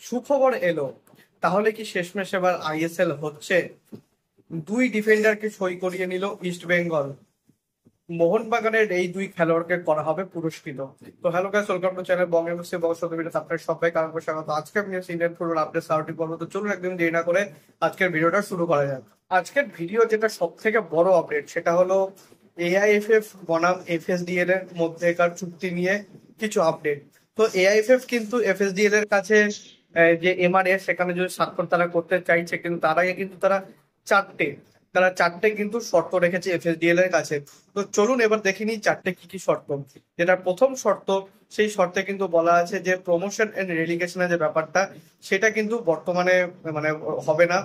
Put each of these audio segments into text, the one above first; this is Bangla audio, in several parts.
সুখবর এলো। তাহলে কি শেষমেশ এবার আইএসএল হচ্ছে? দুই ডিফেন্ডারকে সই করিয়ে নিল ইস্ট বেঙ্গল। মোহনবাগানের এই দুই খেলোয়াড়কে করা হবে পুরস্কৃত। তো hello guys, welcome to channel Bong MSc Bong Satyabid. আপনার সবাই কারণ স্বাগত। আজকে আমি ইন্ডিয়ান ফুটবল আপডেট সার্টি পর্ব। তো চলুন একদম দেরি না করে আজকের ভিডিওটা শুরু করা যাক। আজকের ভিডিও যেটা সব থেকে বড় আপডেট সেটা হলো এআইএফএফ বনাম এফএসডিএল এর মধ্যেকার চুক্তি নিয়ে কিছু আপডেট। তো এআইএফএফ কিন্তু এফএসডিএল এর কাছে যে এমআরএ সেখানে যদি স্বাক্ষর তারা করতে চাইছে, কিন্তু তার আগে কিন্তু চারটে তারা কিন্তু শর্ত রেখেছে এফএসডিএল এর কাছে। তো চলুন এবার দেখে নিই চারটে কি কি শর্ত। যেটা প্রথম শর্ত, সেই শর্তে কিন্তু বলা আছে যে প্রমোশন এন্ড রেলিগেশনের যে ব্যাপারটা সেটা কিন্তু বর্তমানে মানে হবে না।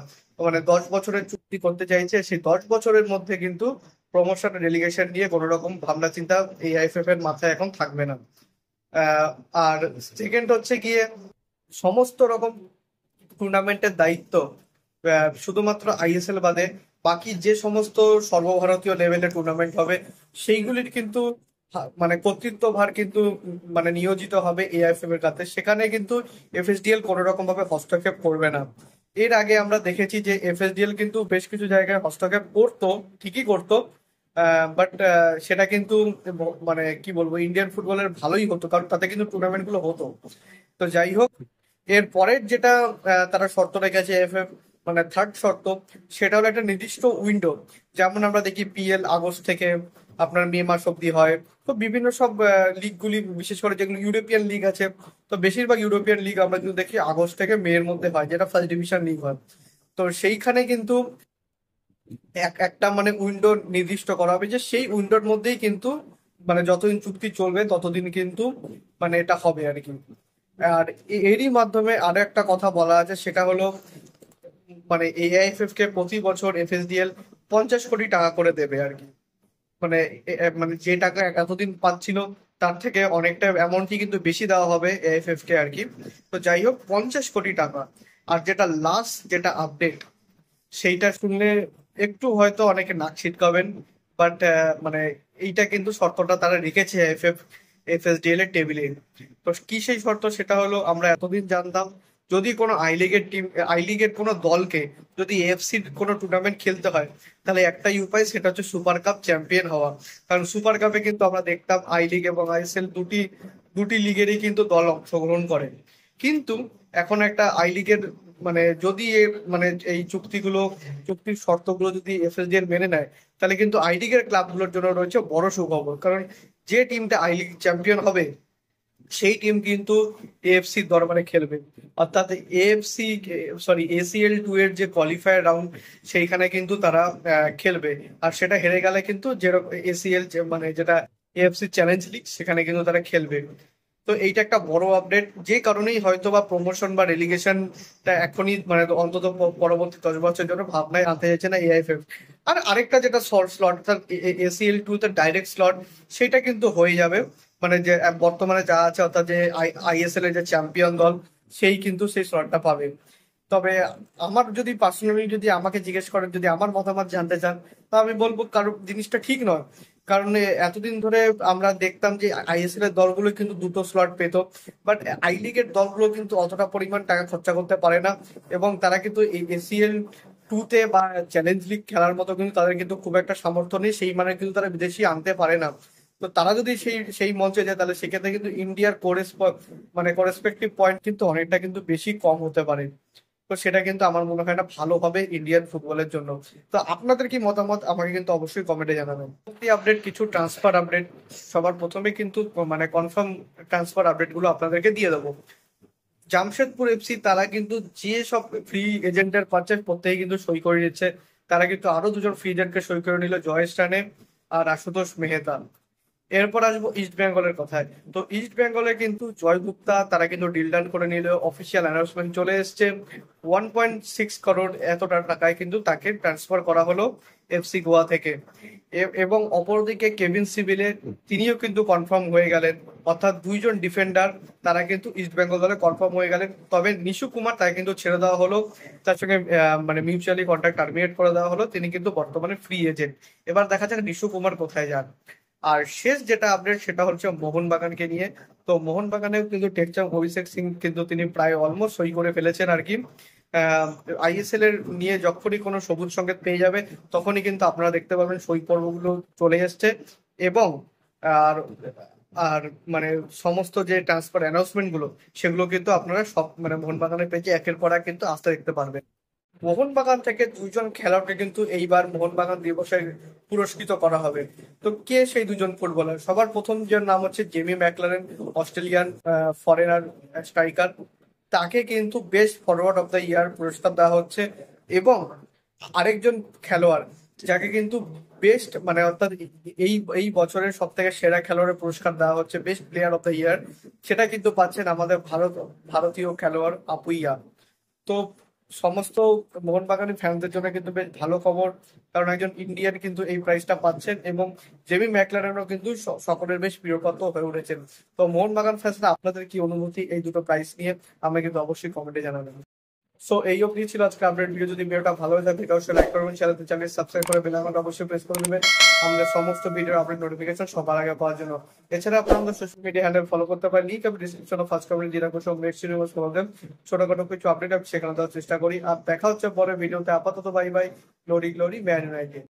মানে 10 বছরের চুক্তি করতে চাইছে, সেই 10 বছরের মধ্যে কিন্তু প্রমোশন রেলিগেশন নিয়ে কোনো রকম ভাবনা চিন্তা এআইএফএফ এর মাথায় এখন থাকবে না। আহ, আর সেকেন্ড হচ্ছে গিয়ে সমস্ত রকম টুর্নামেন্টের দায়িত্ব শুধুমাত্র আইএসএল বাদে বাকি যে সমস্ত সর্বভারতীয় লেভেলের টুর্নামেন্ট হবে সেইগুলির কিন্তু মানে কর্তৃত্বভার কিন্তু মানে নিয়োজিত হবে এআইএফএফ এর কাছে। সেখানে কিন্তু এফএসডিএল কোনো রকম ভাবে হস্তক্ষেপ করবে না। এর আগে আমরা দেখেছি যে এফএসডিএল কিন্তু বেশ কিছু জায়গায় হস্তক্ষেপ করতো, ঠিকই করতো, বাট সেটা কিন্তু মানে কি বলবো, ইন্ডিয়ান ফুটবলের ভালোই হতো, কারণ তাতে কিন্তু টুর্নামেন্ট গুলো হতো। তো যাই হোক, এর পরের যেটা তারা শর্ত রেখেছে এফএফ, মানে থার্ড শর্ত, সেটা হলো একটা নির্দিষ্ট উইন্ডো। যেমন আমরা দেখি পিএল আগস্ট থেকে আপনার মে মাস অব্দি হয়। তো বিভিন্ন সব লিগগুলি, বিশেষ করে যেগুলো ইউরোপিয়ান লিগ আছে, তো বেশিরভাগ ইউরোপিয়ান লিগ আমরা কিন্তু দেখি আগস্ট থেকে মে এর মধ্যে হয়, যেটা ফার্স্ট ডিভিশন লিগ হয়। তো সেইখানে কিন্তু একটা মানে উইন্ডো নির্দিষ্ট করা হবে, যে সেই উইন্ডোর মধ্যেই কিন্তু মানে যতদিন চুক্তি চলবে ততদিন কিন্তু মানে এটা হবে আর কি। আর এরই মাধ্যমে আরো একটা কথা বলা আছে, সেটা হলো মানে এআইএফএফ কে প্রতি বছর এফএসডিএল 50 কোটি টাকা করে দেবে আর কি। মানে মানে যে টাকা এতদিন পাচ্ছিল তার থেকে অনেকটা অ্যামাউন্টই কিন্তু বেশি দেওয়া হবে এআইএফএফ কে আর কি। তো যাই হোক, 50 কোটি টাকা। আর যেটা লাস্ট যেটা আপডেট, সেইটা শুনলে একটু হয়তো অনেকে নাক ছিটকাবেন, বাট মানে এইটা কিন্তু শর্তটা তারা রেখেছে এফএসডিএল এর টেবিলে। তো কি সেই শর্ত, সেটা হলো আমরা এতদিন জানতাম যদি কোনো আই লিগের কোনো দলকে যদি এএফসির কোনো টুর্নামেন্ট খেলতে হয়, তাহলে একটাই উপায়, সেটা হচ্ছে সুপার কাপ চ্যাম্পিয়ন হওয়া। কারণ সুপার কাপে কিন্তু আমরা দেখতাম আই লিগ এবং আইএসএল দুটি দুটি লিগেরই কিন্তু দল অংশগ্রহণ করে। কিন্তু এখন একটা আই লিগের মানে যদি মানে এই চুক্তির শর্তগুলো যদি এফএসডিএল মেনে নেয়, তাহলে কিন্তু আই লিগের ক্লাবগুলোর জন্য রয়েছে বড় সুখবর। কারণ যে টিমটা আই লিগ চ্যাম্পিয়ন হবে সেই টিম কিন্তু এএফসি দরবারে খেলবে। অর্থাৎ এএফসি, সরি, এসিএল 2 এর যে কোয়ালিফায়ার রাউন্ড, সেইখানে কিন্তু তারা খেলবে। আর সেটা হেরে গেলে কিন্তু যেরকম এসিএল মানে যেটা এএফসি চ্যালেঞ্জ লিগ, সেখানে কিন্তু তারা খেলবে। তো এইটা একটা বড় আপডেট, যে কারণেই হয়তো বা প্রমোশন বা রেলিগেশনটা এখনই মানে অন্তত পরবর্তী 10 বছরের জন্য ভাবনায় আনতে চাইছে না এআইএফএফ। আর আরেকটা যেটা স্লট, অর্থাৎ এসিএল 2 তে ডাইরেক্ট স্লট, সেটা কিন্তু হয়ে যাবে। মানে যে বর্তমানে যা আছে, অর্থাৎ যে আইএসএল এর যে চ্যাম্পিয়ন দল, সেই কিন্তু সেই স্লটটা পাবে। তবে আমার যদি পার্সোনালি যদি আমাকে জিজ্ঞেস করেন, যদি আমার মতামত জানতে চান, তো আমি বলবো কারণ জিনিসটা ঠিক নয়। কারণ এতদিন ধরে আমরা দেখতাম যে আইএসএল এর দলগুলো কিন্তু দুটো স্লট পেত, বাট আই লিগের দলগুলো কিন্তু অতটা পরিমাণ টাকা খরচা করতে পারে না। এবং তারা কিন্তু এই এসিএল 2 তে বা চ্যালেঞ্জ লিগ খেলার মতো কিন্তু তাদের কিন্তু খুব একটা সামর্থ্য নেই, সেই মানে কিন্তু তারা বিদেশি আনতে পারে না। তো তারা যদি সেই সেই মঞ্চে যায়, তাহলে সেক্ষেত্রে কিন্তু ইন্ডিয়ার মানে করেসপেক্টিভ পয়েন্ট কিন্তু অনেকটা কিন্তু বেশি কম হতে পারে। তো সেটা কিন্তু আমার মনে হয় না ভালো হবে ইন্ডিয়ান ফুটবলের জন্য। তো আপনাদের কি মতামত আমাকে কিন্তু অবশ্যই কমেন্টে জানাবেন। আপডেট, কিছু ট্রান্সফার আপডেট। সবার প্রথমে কিন্তু মানে কনফার্ম ট্রান্সফার আপডেট গুলো আপনাদেরকে দিয়ে দেবো। জামশেদপুর এফসি তারা কিন্তু যে সব ফ্রি এজেন্টের পারচেজ প্রত্যেকে কিন্তু সই করে নিচ্ছে। তারা কিন্তু আরো দুজন ফ্রি এজেন্টকে সই করে নিল, জয়েশ রানে আর আশুতোষ মেহতা। এরপর আসবো ইস্ট বেঙ্গলের কথায়। তো ইস্ট বেঙ্গলে কিন্তু জয় গুপ্তা তারা কিন্তু ডিল ডান করে নিল, অফিসিয়াল অ্যানাউন্সমেন্ট চলে এসছে। 1.6 করোড় এতটা টাকায় কিন্তু তাকে ট্রান্সফার করা হলো এফসি গোয়া থেকে। এবং অপরদিকে কেভিন সিভিলে তিনিও কিন্তু কনফার্ম হয়ে গেলেন। অর্থাৎ দুইজন ডিফেন্ডার তারা কিন্তু ইস্ট বেঙ্গল দলে কনফার্ম হয়ে গেলেন। তবে নিশু কুমার তাকে কিন্তু ছেড়ে দেওয়া হলো, তার সঙ্গে মানে মিউচুয়ালি কন্ট্রাক্ট টার্মিনেট করে দেওয়া হলো, তিনি কিন্তু বর্তমানে ফ্রি এজেন্ট। এবার দেখা যাক নিশু কুমার কোথায় যান। আর শেষ যেটা আপডেট সেটা হচ্ছে মোহনবাগানকে নিয়ে। তো মোহনবাগানেও কিন্তু টেকচাম অভিষেক সিং কিন্তু তিনি প্রায় অলমোস্ট সই করে ফেলেছেন আর কি। আইএসএল এর নিয়ে যখনই কোনো সবুজ সংকেত পেয়ে যাবে তখনই কিন্তু আপনারা দেখতে পাবেন সই পর্বগুলো চলে এসছে। এবং আর আর মানে সমস্ত যে ট্রান্সফার অ্যানাউন্সমেন্ট গুলো সেগুলো কিন্তু আপনারা সব মানে মোহনবাগানের পেজে একের পর এক কিন্তু আসতে দেখতে পারবেন। মোহনবাগান থেকে দুইজন খেলোয়াড়কে কিন্তু এইবার মোহনবাগান দিবসে পুরস্কৃত করা হবে। তো কে সেই দুজন ফুটবলার? সবার প্রথম যে নাম হচ্ছে Jamie Maclaren, Australian foreigner striker. তাকে কিন্তু best forward of the year পুরস্কার দেওয়া হচ্ছে। এবং আরেকজন খেলোয়াড় যাকে কিন্তু বেস্ট মানে অর্থাৎ এই এই বছরের সব থেকে সেরা খেলোয়াড়ের পুরস্কার দেওয়া হচ্ছে বেস্ট প্লেয়ার অফ দ্য ইয়ার, সেটা কিন্তু পাচ্ছেন আমাদের ভারতীয় খেলোয়াড় আপুইয়া। তো সমস্ত মোহনবাগানি ফ্যানদের জন্য কিন্তু বেশ ভালো খবর, কারণ একজন ইন্ডিয়ান কিন্তু এই প্রাইজটা পাচ্ছেন এবং জেমি ম্যাকলারেনও কিন্তু সকলের বেশ প্রিয়পাত্র হয়ে উঠেছেন। তো মোহনবাগান ফ্যান্সরা আপনাদের কি অনুভূতি এই দুটো প্রাইজ নিয়ে আমাকে কিন্তু অবশ্যই কমেন্টে জানাবেন। সো এই অবধি ছিল আজকে আপডেট ভিডিও। যদি ভিডিওটা ভালো হয়ে থাকে অবশ্যই লাইক করবেন, চ্যানেল সাবস্ক্রাইব করে বেল আইকনটা অবশ্যই প্রেস করে দেবেন আমাদের সমস্ত ভিডিওর আপডেট নোটিফিকেশন সবার আগে পাওয়ার জন্য। এছাড়া আপনারা আমাদের সোশ্যাল মিডিয়া হ্যান্ডেল ফলো করতে পারেন, লিংক আমি ডিসক্রিপশনে ফার্স্ট কমেন্ট দিয়ে রাখবো। সব নেক্সট নিউজ প্রবলেম ছোটখাটো কিছু আপডেট আমি সেখানে দেওয়ার চেষ্টা করি। আর দেখা হচ্ছে পরে ভিডিওতে। আপাতত bye bye. Glory glory man United.